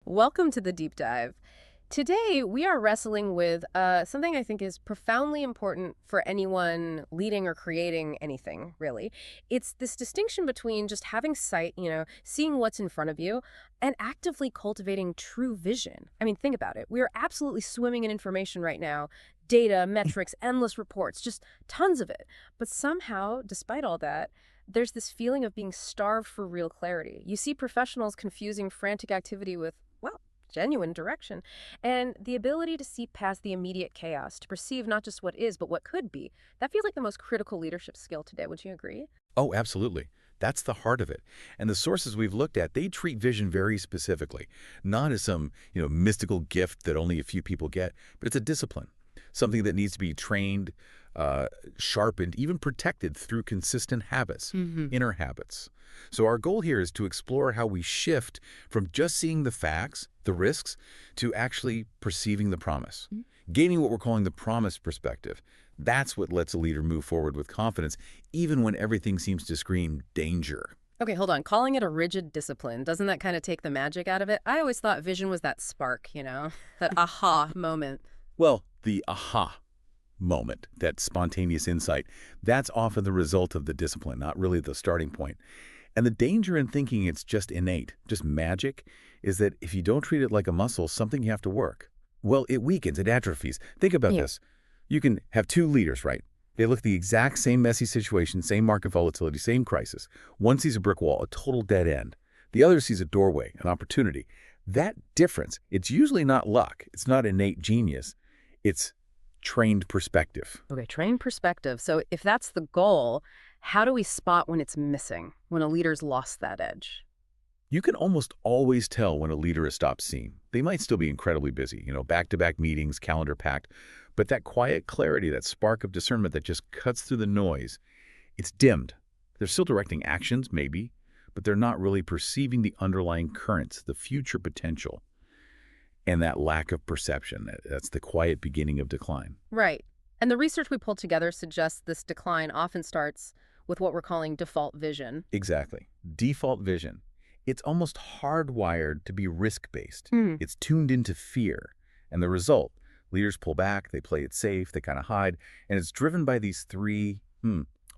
Welcome to the deep dive. Today, we are wrestling with something I think is profoundly important for anyone leading or creating anything, really. It's this distinction between just having sight, seeing what's in front of you, and actively cultivating true vision. I mean, think about it. We are absolutely swimming in information right now. Data, metrics, endless reports, just tons of it. But somehow, despite all that, there's this feeling of being starved for real clarity. You see professionals confusing frantic activity with, well, genuine direction, and the ability to see past the immediate chaos, to perceive not just what is, but what could be. That feels like the most critical leadership skill today. Would you agree? Oh, absolutely. That's the heart of it. And the sources we've looked at, they treat vision very specifically, not as some, mystical gift that only a few people get, but it's a discipline, something that needs to be trained, sharpened, even protected through consistent habits, inner habits. So our goal here is to explore how we shift from just seeing the facts, the risks, to actually perceiving the promise, gaining what we're calling the promise perspective. That's what lets a leader move forward with confidence, even when everything seems to scream danger. Okay, hold on. Calling it a rigid discipline, doesn't that kind of take the magic out of it? I always thought vision was that spark, that aha moment. Well, the aha moment, that spontaneous insight, that's often the result of the discipline, not really the starting point. And the danger in thinking it's just innate, just magic, is that if you don't treat it like a muscle, something you have to work. Well, it weakens, it atrophies. Think about Yeah. this. You can have two leaders, right? They look the exact same messy situation, same market volatility, same crisis. One sees a brick wall, a total dead end. The other sees a doorway, an opportunity. That difference, it's usually not luck. It's not innate genius. It's trained perspective. Okay, train perspective. So if that's the goal, how do we spot when it's missing, when a leader's lost that edge? You can almost always tell when a leader has stopped seeing. They might still be incredibly busy, back-to-back meetings, calendar packed, but that quiet clarity, that spark of discernment that just cuts through the noise, it's dimmed. They're still directing actions, maybe, but they're not really perceiving the underlying currents, the future potential. And that lack of perception, that's the quiet beginning of decline. Right. And the research we pulled together suggests this decline often starts with what we're calling default vision. Exactly. Default vision. It's almost hardwired to be risk-based. Hmm. It's tuned into fear. And the result, leaders pull back, they play it safe, they kind of hide, and it's driven by these three,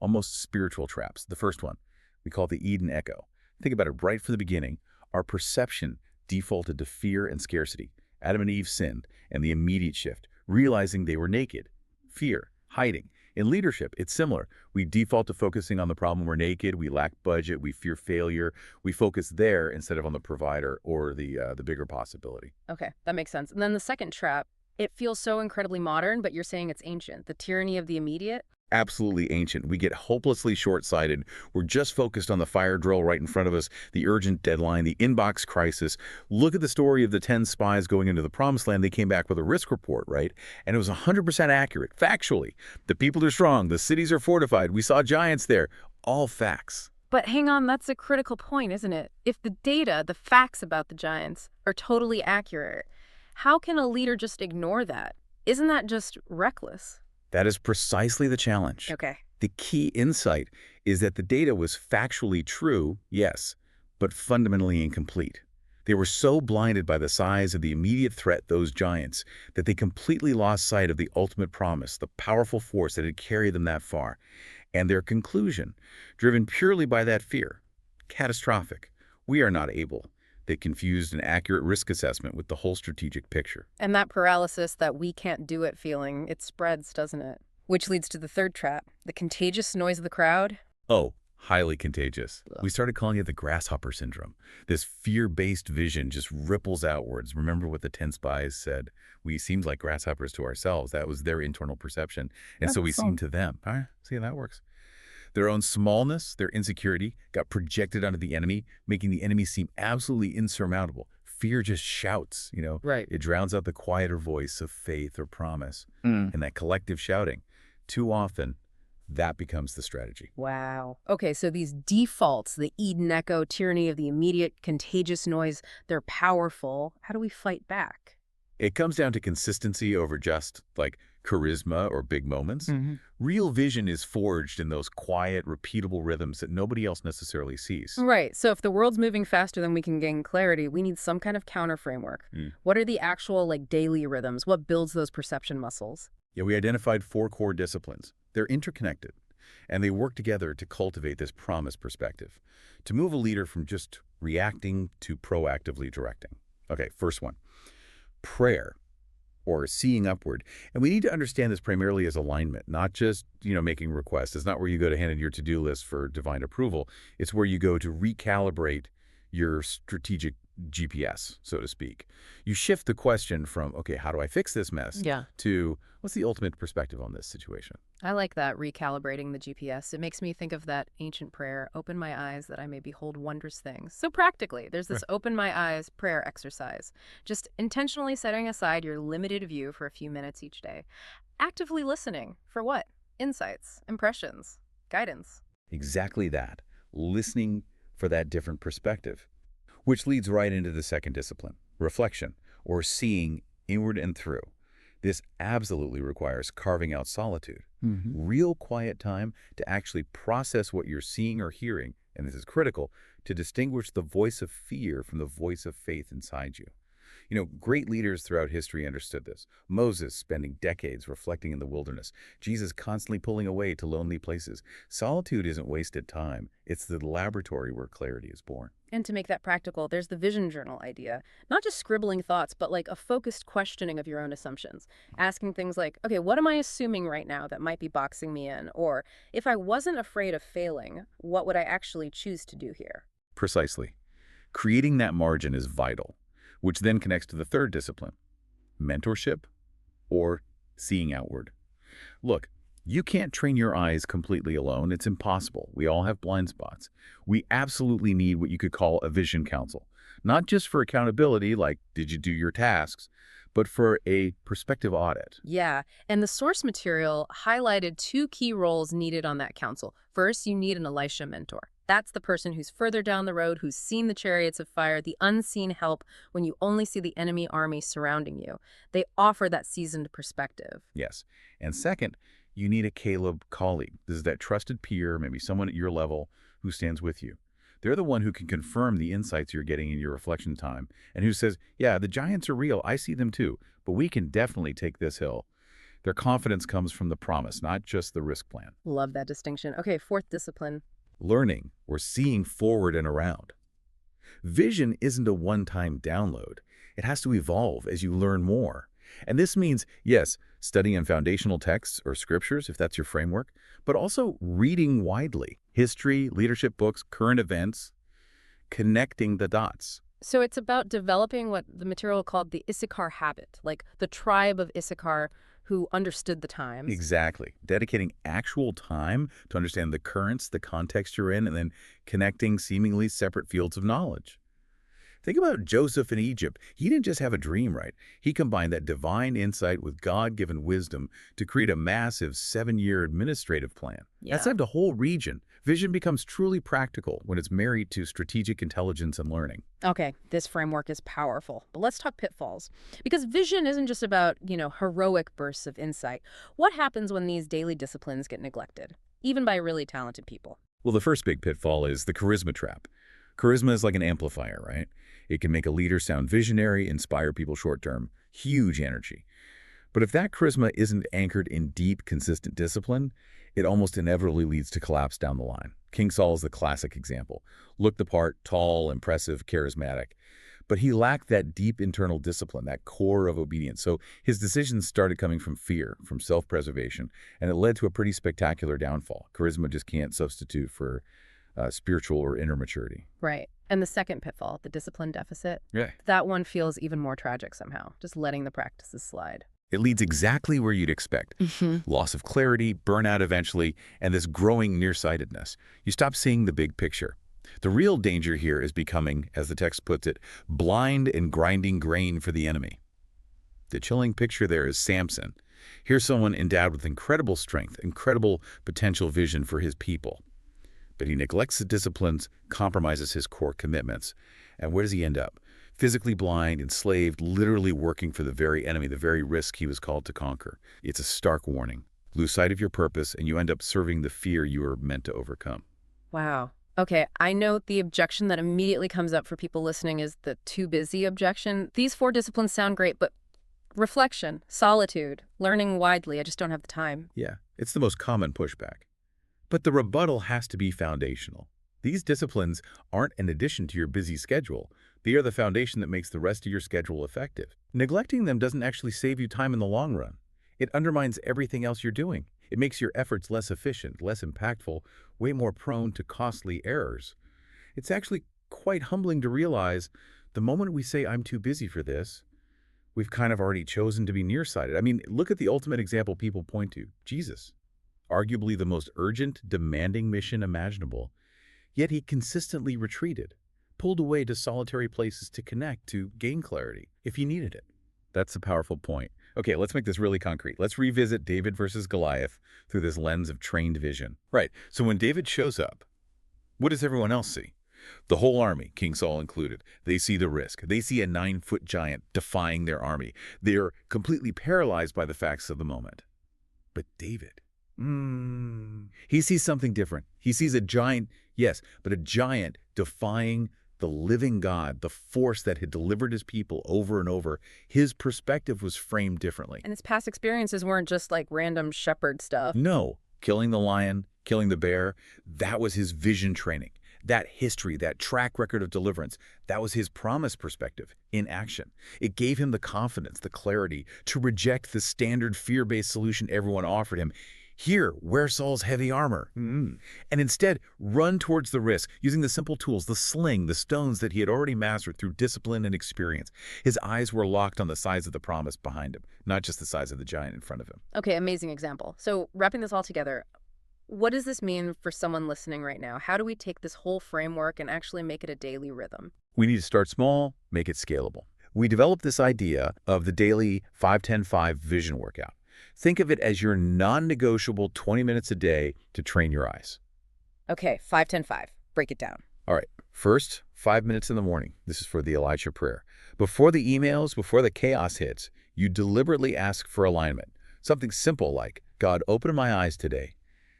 almost spiritual traps. The first one, we call the Eden echo. Think about it right from the beginning. Our perception defaulted to fear and scarcity. Adam and Eve sinned, and the immediate shift, realizing they were naked. Fear, hiding. In leadership, it's similar. We default to focusing on the problem we're naked, we lack budget, we fear failure. We focus there instead of on the provider or the bigger possibility. Okay, that makes sense. And then the second trap, it feels so incredibly modern, but you're saying it's ancient. The tyranny of the immediate? Absolutely ancient. We get hopelessly short-sighted. We're just focused on the fire drill right in front of us, the urgent deadline, the inbox crisis. Look at the story of the 10 spies going into the promised land. They came back with a risk report, right? And it was 100% accurate, factually. The people are strong. The cities are fortified. We saw giants there. All facts. But hang on, that's a critical point, isn't it? If the data, the facts about the giants, are totally accurate, how can a leader just ignore that? Isn't that just reckless? That is precisely the challenge. Okay. The key insight is that the data was factually true, yes, but fundamentally incomplete. They were so blinded by the size of the immediate threat, those giants, that they completely lost sight of the ultimate promise, the powerful force that had carried them that far. And their conclusion, driven purely by that fear, catastrophic. We are not able. They confused an accurate risk assessment with the whole strategic picture. And that paralysis, that we can't do it feeling, it spreads, doesn't it? Which leads to the third trap, the contagious noise of the crowd. Oh, highly contagious. Ugh. We started calling it the grasshopper syndrome. This fear-based vision just ripples outwards. Remember what the 10 spies said? We seemed like grasshoppers to ourselves. That was their internal perception. And so we seemed to them. All right, see how that works. Their own smallness, their insecurity, got projected onto the enemy, making the enemy seem absolutely insurmountable. Fear just shouts. Right. It drowns out the quieter voice of faith or promise. Mm. And that collective shouting, too often, that becomes the strategy. Wow. Okay, so these defaults, the Eden echo, tyranny of the immediate, contagious noise, they're powerful. How do we fight back? It comes down to consistency over just, like, charisma or big moments. Hmm. Real vision is forged in those quiet, repeatable rhythms that nobody else necessarily sees. Right. So if the world's moving faster than we can gain clarity, we need some kind of counter framework. Mm. What are the actual, like, daily rhythms? What builds those perception muscles? Yeah, we identified 4 core disciplines. They're interconnected, and they work together to cultivate this promise perspective, to move a leader from just reacting to proactively directing. Okay, first one, prayer, or seeing upward. And we need to understand this primarily as alignment, not just, making requests. It's not where you go to hand in your to-do list for divine approval. It's where you go to recalibrate your strategic GPS, so to speak. You shift the question from, okay, how do I fix this mess, Yeah. to what's the ultimate perspective on this situation? I like that, recalibrating the GPS. It makes me think of that ancient prayer, open my eyes that I may behold wondrous things. So practically, there's Right. this open my eyes prayer exercise. Just intentionally setting aside your limited view for a few minutes each day. Actively listening for what? Insights, impressions, guidance. Exactly that. Listening for that different perspective. Which leads right into the second discipline, reflection, or seeing inward and through. This absolutely requires carving out solitude, Hmm. real quiet time to actually process what you're seeing or hearing, and this is critical, to distinguish the voice of fear from the voice of faith inside you. Great leaders throughout history understood this. Moses spending decades reflecting in the wilderness. Jesus constantly pulling away to lonely places. Solitude isn't wasted time. It's the laboratory where clarity is born. And to make that practical, there's the vision journal idea. Not just scribbling thoughts, but like a focused questioning of your own assumptions. Asking things like, okay, what am I assuming right now that might be boxing me in? Or if I wasn't afraid of failing, what would I actually choose to do here? Precisely. Creating that margin is vital, which then connects to the third discipline, mentorship or seeing outward. Look, you can't train your eyes completely alone. It's impossible. We all have blind spots. We absolutely need what you could call a vision council, not just for accountability, like did you do your tasks, but for a perspective audit. Yeah, and the source material highlighted two key roles needed on that council. First, you need an Elisha mentor. That's the person who's further down the road, who's seen the chariots of fire, the unseen help when you only see the enemy army surrounding you. They offer that seasoned perspective. Yes. And second, you need a Caleb colleague. This is that trusted peer, maybe someone at your level who stands with you. They're the one who can confirm the insights you're getting in your reflection time and who says, yeah, the giants are real. I see them too, but we can definitely take this hill. Their confidence comes from the promise, not just the risk plan. Love that distinction. Okay, fourth discipline. Learning or seeing forward and around. Vision isn't a one-time download. It has to evolve as you learn more. And this means, yes, studying foundational texts or scriptures, if that's your framework, but also reading widely. History, leadership books, current events, connecting the dots. So it's about developing what the material called the Issachar habit, like the tribe of Issachar who understood the times. Exactly. Dedicating actual time to understand the currents, the context you're in, and then connecting seemingly separate fields of knowledge. Think about Joseph in Egypt. He didn't just have a dream, right? He combined that divine insight with God-given wisdom to create a massive 7-year administrative plan. That Yeah. saved a whole region. Vision becomes truly practical when it's married to strategic intelligence and learning. Okay, this framework is powerful, but let's talk pitfalls. Because vision isn't just about, heroic bursts of insight. What happens when these daily disciplines get neglected, even by really talented people? Well, the first big pitfall is the charisma trap. Charisma is like an amplifier, right? It can make a leader sound visionary, inspire people short-term, huge energy. But if that charisma isn't anchored in deep, consistent discipline, it almost inevitably leads to collapse down the line. King Saul is the classic example. Looked the part, tall, impressive, charismatic. But he lacked that deep internal discipline, that core of obedience. So his decisions started coming from fear, from self-preservation, and it led to a pretty spectacular downfall. Charisma just can't substitute for spiritual or inner maturity. Right. And the second pitfall, the discipline deficit, Yeah. that one feels even more tragic somehow, just letting the practices slide. It leads exactly where you'd expect. Loss of clarity, burnout eventually, and this growing nearsightedness. You stop seeing the big picture. The real danger here is becoming, as the text puts it, blind and grinding grain for the enemy. The chilling picture there is Samson. Here's someone endowed with incredible strength, incredible potential vision for his people. But he neglects the disciplines, compromises his core commitments. And where does he end up? physically blind, enslaved, literally working for the very enemy, the very risk he was called to conquer. It's a stark warning. Lose sight of your purpose, and you end up serving the fear you were meant to overcome. Wow. Okay, I know the objection that immediately comes up for people listening is the too busy objection. These four disciplines sound great, but reflection, solitude, learning widely, I just don't have the time. Yeah, it's the most common pushback. But the rebuttal has to be foundational. These disciplines aren't an addition to your busy schedule. They are the foundation that makes the rest of your schedule effective. Neglecting them doesn't actually save you time in the long run. It undermines everything else you're doing. It makes your efforts less efficient, less impactful, way more prone to costly errors. It's actually quite humbling to realize the moment we say, I'm too busy for this, we've kind of already chosen to be nearsighted. I mean, look at the ultimate example people point to, Jesus. Arguably the most urgent, demanding mission imaginable. Yet he consistently retreated, pulled away to solitary places to connect, to gain clarity, if he needed it. That's a powerful point. Okay, let's make this really concrete. Let's revisit David versus Goliath through this lens of trained vision. Right, so when David shows up, what does everyone else see? The whole army, King Saul included. They see the risk. They see a 9-foot giant defying their army. They're completely paralyzed by the facts of the moment. But David, he sees something different. He sees a giant, yes, but a giant defying the living God, the force that had delivered his people over and over. His perspective was framed differently. And his past experiences weren't just like random shepherd stuff. No, killing the lion, killing the bear, that was his vision training. That history, that track record of deliverance, that was his promise perspective in action. It gave him the confidence, the clarity to reject the standard fear-based solution everyone offered him. Here, wear Saul's heavy armor. And instead, run towards the risk, using the simple tools, the sling, the stones that he had already mastered through discipline and experience. His eyes were locked on the size of the promise behind him, not just the size of the giant in front of him. Okay, amazing example. So wrapping this all together, what does this mean for someone listening right now? How do we take this whole framework and actually make it a daily rhythm? We need to start small, make it scalable. We developed this idea of the daily 5-10-5 vision workout. Think of it as your non-negotiable 20 minutes a day to train your eyes. Okay, 5-10-5. Break it down. All right, first, 5 minutes in the morning. This is for the Elisha prayer. Before the emails, before the chaos hits, you deliberately ask for alignment. Something simple like, God, open my eyes today.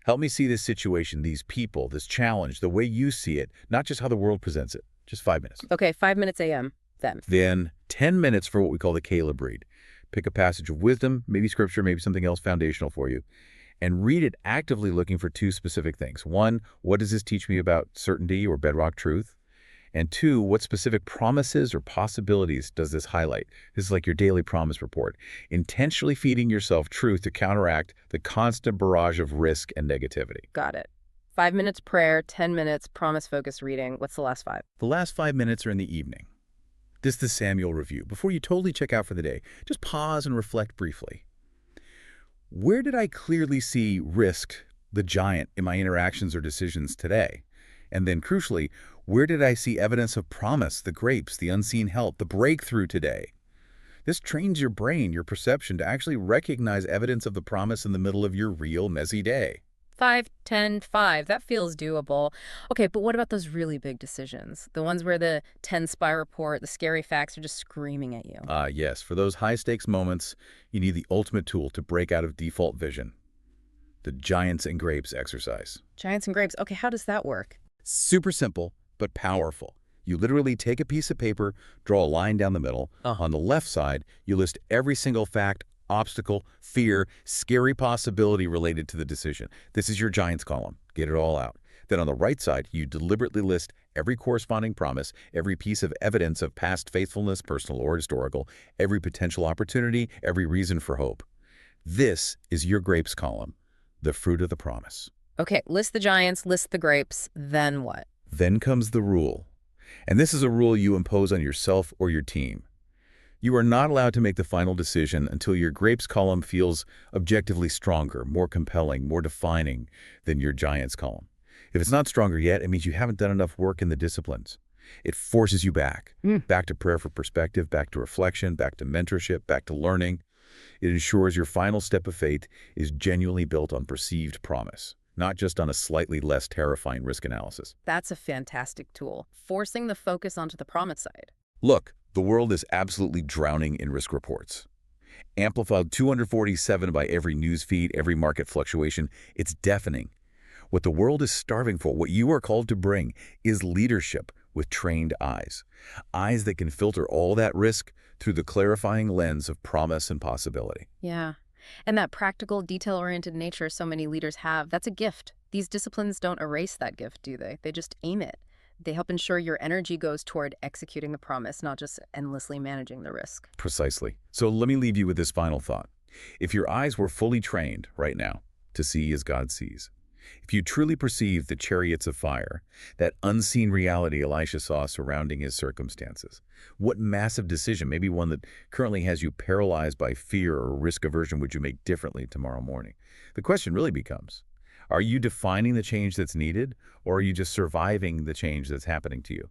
Help me see this situation, these people, this challenge, the way you see it, not just how the world presents it. Just 5 minutes. Okay, 5 minutes a.m. then. Then 10 minutes for what we call the Caleb read. Pick a passage of wisdom, maybe scripture, maybe something else foundational for you, and read it actively looking for two specific things. One, what does this teach me about certainty or bedrock truth? And two, what specific promises or possibilities does this highlight? This is like your daily promise report. Intentionally feeding yourself truth to counteract the constant barrage of risk and negativity. Got it. 5 minutes prayer, 10 minutes promise-focused reading. What's the last 5? The last 5 minutes are in the evening. This is the Samuel review. Before you totally check out for the day, just pause and reflect briefly. Where did I clearly see risk, the giant, in my interactions or decisions today? And then crucially, where did I see evidence of promise, the grapes, the unseen help, the breakthrough today? This trains your brain, your perception, to actually recognize evidence of the promise in the middle of your real messy day. 5-10-5. That feels doable. Okay, but what about those really big decisions? The ones where the 10 spy report, the scary facts are just screaming at you. Yes, for those high-stakes moments, you need the ultimate tool to break out of default vision. The giants and grapes exercise. Giants and grapes. Okay, how does that work? Super simple, but powerful. You literally take a piece of paper, draw a line down the middle. On the left side, you list every single fact, obstacle, fear, scary possibility related to the decision. This is your giants column. Get it all out. Then on the right side, you deliberately list every corresponding promise, every piece of evidence of past faithfulness, personal or historical, every potential opportunity, every reason for hope. This is your grapes column, the fruit of the promise. Okay, list the giants, list the grapes, then what? Then comes the rule. And this is a rule you impose on yourself or your team. You are not allowed to make the final decision until your grapes column feels objectively stronger, more compelling, more defining than your giants column. If it's not stronger yet, it means you haven't done enough work in the disciplines. It forces you back to prayer for perspective, back to reflection, back to mentorship, back to learning. It ensures your final step of faith is genuinely built on perceived promise, not just on a slightly less terrifying risk analysis. That's a fantastic tool. Forcing the focus onto the promise side. Look, The world is absolutely drowning in risk reports. Amplified 247 by every news feed, every market fluctuation. It's deafening. What the world is starving for, what you are called to bring, is leadership with trained eyes. Eyes that can filter all that risk through the clarifying lens of promise and possibility. Yeah. And that practical, detail-oriented nature so many leaders have, that's a gift. These disciplines don't erase that gift, do they? They just aim it. They help ensure your energy goes toward executing the promise, not just endlessly managing the risk. Precisely. So let me leave you with this final thought. If your eyes were fully trained right now to see as God sees, if you truly perceive the chariots of fire, that unseen reality Elisha saw surrounding his circumstances, what massive decision, maybe one that currently has you paralyzed by fear or risk aversion, would you make differently tomorrow morning? The question really becomes, are you defining the change that's needed, or are you just surviving the change that's happening to you?